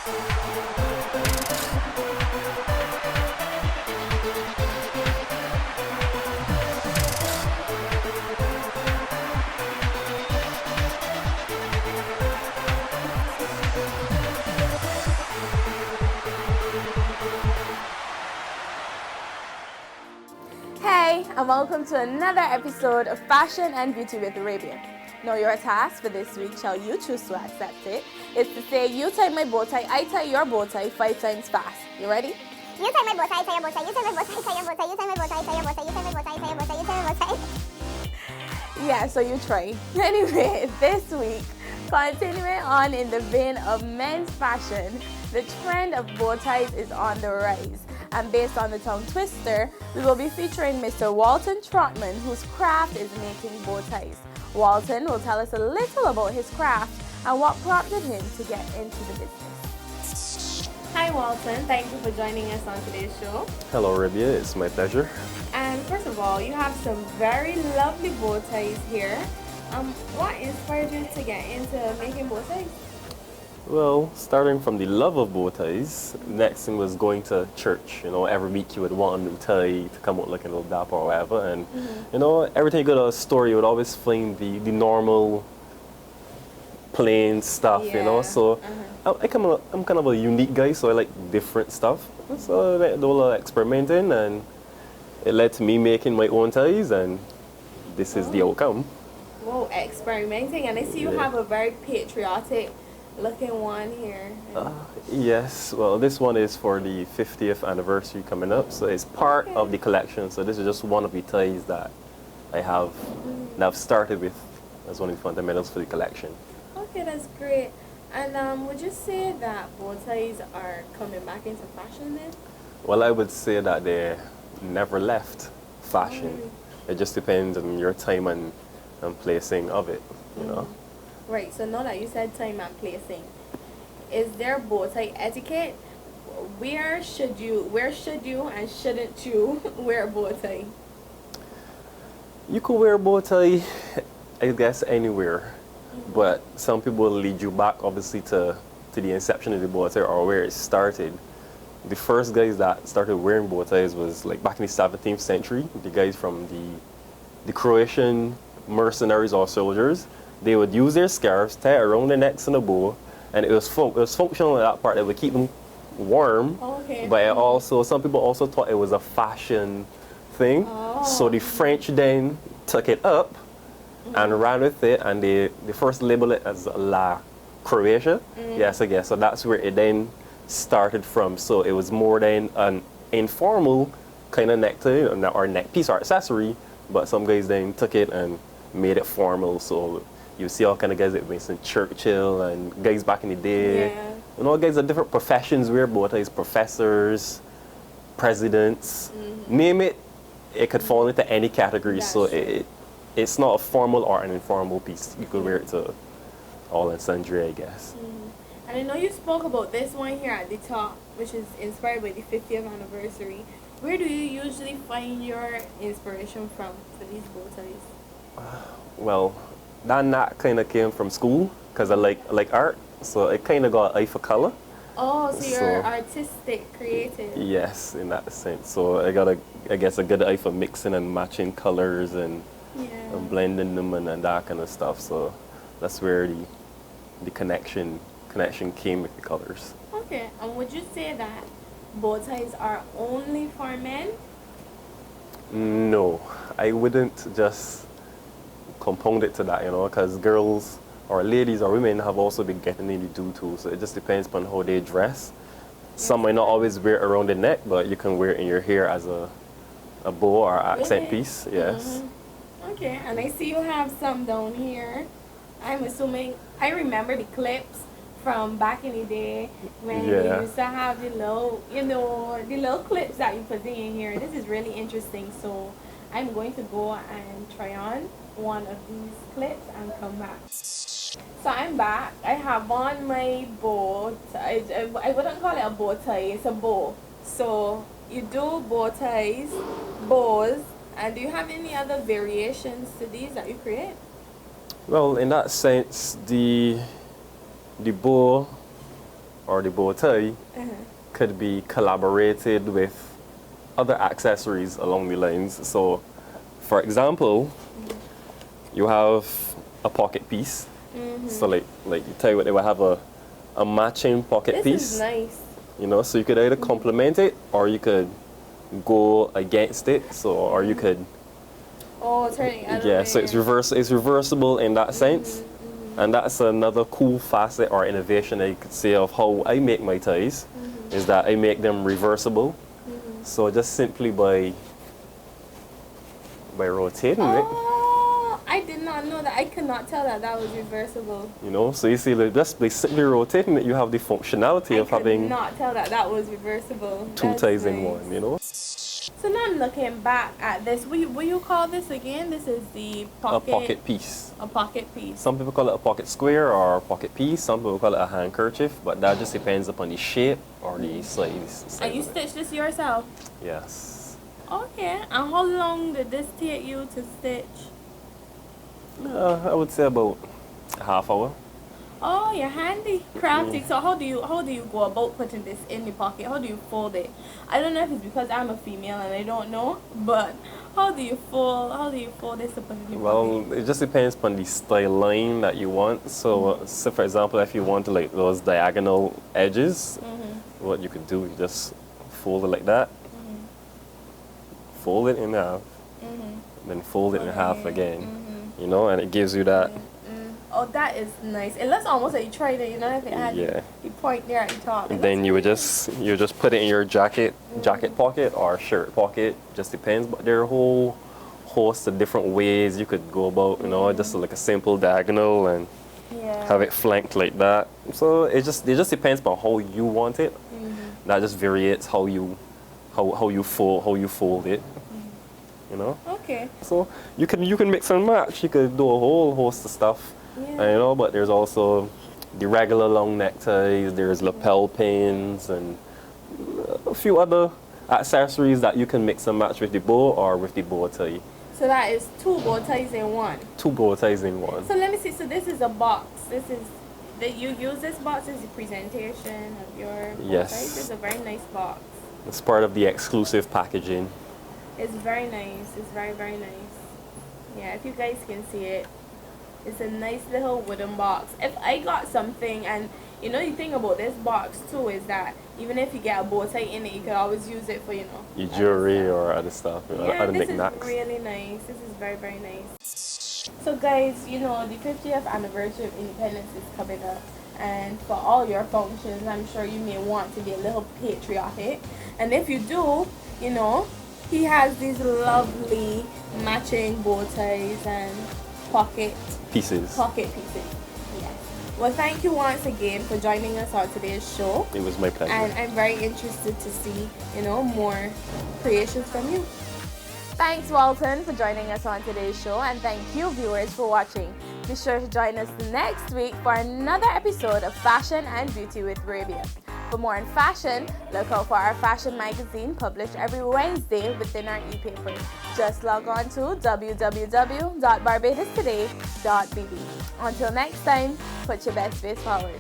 Hey, and welcome to another episode of Fashion and Beauty with Rabiah. Now your task for this week, shall you choose to accept it, is to say, you tie my bow tie, I tie your bow tie 5 times fast. You ready? You tie my bow tie, tie your bow tie, you tie my bow tie, tie your bow tie, you tie my bow tie, tie your bow tie, you tie my bow tie, tie your bow tie, you tie my bow tie. Yeah, so you try. Anyway, this week, continuing on in the vein of men's fashion, the trend of bow ties is on the rise. And based on the tongue twister, we will be featuring Mr. Walton Trotman, whose craft is making bow ties. Walton will tell us a little about his craft and what prompted him to get into the business. Hi Walton, thank you for joining us on today's show. Hello Rabiah, it's my pleasure. And first of all, you have some very lovely bow ties here. What inspired you to get into making bow ties? Well, starting from the love of bow ties, next thing was going to church. You know, every week you would want a new tie to come out looking a little dapper or whatever. And, you know, everything you got a story, you would always find the normal, plain stuff, you know. So I'm kind of a unique guy, so I like different stuff. So I did a little experimenting, and it led to me making my own ties, and this is the outcome. Whoa, experimenting. And I see you have a very patriotic looking one here. Yes, well, this one is for the 50th anniversary coming up, so it's part of the collection. So this is just one of the ties that I have that I've started with as one of the fundamentals for the collection. Okay, that's great. And would you say that bow ties are coming back into fashion then? Well, I would say that they never left fashion. It just depends on your time and placing of it, you know. Right, so now that you said time and placing, is there bow tie etiquette? Where should you and shouldn't you wear a bow tie? You could wear a bow tie, I guess, anywhere. But some people will lead you back, obviously, to the inception of the bow tie or where it started. The first guys that started wearing bow ties was like back in the 17th century. The guys from the Croatian mercenaries or soldiers. They would use their scarves, tie it around their necks in a bow, and it was functional in that part. It would keep them warm, but it also, some people also thought it was a fashion thing. So the French then took it up and ran with it, and they first labeled it as La Croatia. Yes, I guess. So that's where it then started from. So it was more than an informal kind of necktie or neck piece or accessory, but some guys then took it and made it formal. So you see all kind of guys like Winston Churchill and guys back in the day. You know, guys of different professions wear bow ties, professors, presidents, name it, it could fall into any category. That's so it's not a formal or an informal piece. You could wear it to all and sundry, I guess. And I know you spoke about this one here at the top, which is inspired by the 50th anniversary. Where do you usually find your inspiration from for these bow ties? Well, that kind of came from school because I like art, so it kind of got an eye for color. Oh, so you're artistic, creative. Yes, in that sense. So I got I guess a good eye for mixing and matching colors and blending them and that kind of stuff. So that's where the connection came with the colors. Okay, and would you say that bow ties are only for men? No, I wouldn't just compound it to that, you know, because girls or ladies or women have also been getting into do too. So it just depends upon how they dress. Some might not always wear it around the neck, but you can wear it in your hair as a bow or accent piece. Yes. Okay, and I see you have some down here. I'm assuming, I remember the clips from back in the day when you used to have the little, the little clips that you put in here. This is really interesting. So I'm going to go and try on one of these clips and come back. So I'm back. I have on my bow. I wouldn't call it a bow tie, it's a bow. So you do bow ties, bows, and do you have any other variations to these that you create? Well, in that sense, the bow or the bow tie could be collaborated with other accessories along the lines. So, for example, you have a pocket piece. So like you tell you what, they will have a matching pocket piece. This is nice. You know, so you could either complement it or you could go against it. So, or you could. Oh, turning out. Yeah, so it's reversible in that sense. And that's another cool facet or innovation that you could say of how I make my ties, is that I make them reversible. So just simply by rotating it. Oh, I did not know that. I could not tell that that was reversible. You know, so you see, like, just by simply rotating it, you have the functionality of having. I could not tell that that was reversible. Two That's ties in nice. one, you know? So now I'm looking back at this. What you call this again? This is the pocket. A pocket piece. A pocket piece. Some people call it a pocket square or a pocket piece. Some people call it a handkerchief, but that just depends upon the shape or the size. And you stitch this yourself? Yes. Okay. And how long did this take you to stitch? I would say about a half hour. Oh, you're handy, crafty. So how do you go about putting this in the pocket? How do you fold it? I don't know if it's because I'm a female and I don't know, but how do you fold this to put in the pocket? Well, it just depends upon the style line that you want. So, so for example, if you want like those diagonal edges, what you could do is just fold it like that, fold it in half, then fold it in half again. You know, and it gives you that. Oh, that is nice. It looks almost like you tried it, you know, if it had the point there at the top. And then you would just put it in your jacket pocket or shirt pocket, just depends. But there are a whole host of different ways you could go about, you know, just like a simple diagonal and have it flanked like that. So it just depends on how you want it. That just varies how you fold it. You know. Okay. So you can mix and match. You could do a whole host of stuff. You know, but there's also the regular long neckties, there's lapel pins, and a few other accessories that you can mix and match with the bow or with the bow tie. So that is two bow ties in one. Two bow ties in one. So let me see. So this is a box. This is that you use this box as a presentation of your bow ties. It's a very nice box. It's part of the exclusive packaging. It's very nice. It's very, very nice. Yeah, if you guys can see it. It's a nice little wooden box. If I got something, and you know, the thing about this box too is that even if you get a bow tie in it, you could always use it for, you know, your jewelry or other stuff. You know, other this knickknacks. is really nice. This is very, very nice. So guys, you know, the 50th anniversary of independence is coming up. And for all your functions, I'm sure you may want to be a little patriotic. And if you do, you know, he has these lovely matching bow ties and pocket pieces. Yes. Well, thank you once again for joining us on today's show. It was my pleasure. And I'm very interested to see, you know, more creations from you. Thanks, Walton, for joining us on today's show, and thank you, viewers, for watching. Be sure to join us next week for another episode of Fashion and Beauty with Rabiah. For more on fashion, look out for our fashion magazine published every Wednesday within our e-paper. Just log on to www.barbadostoday.bb. Until next time, put your best face forward.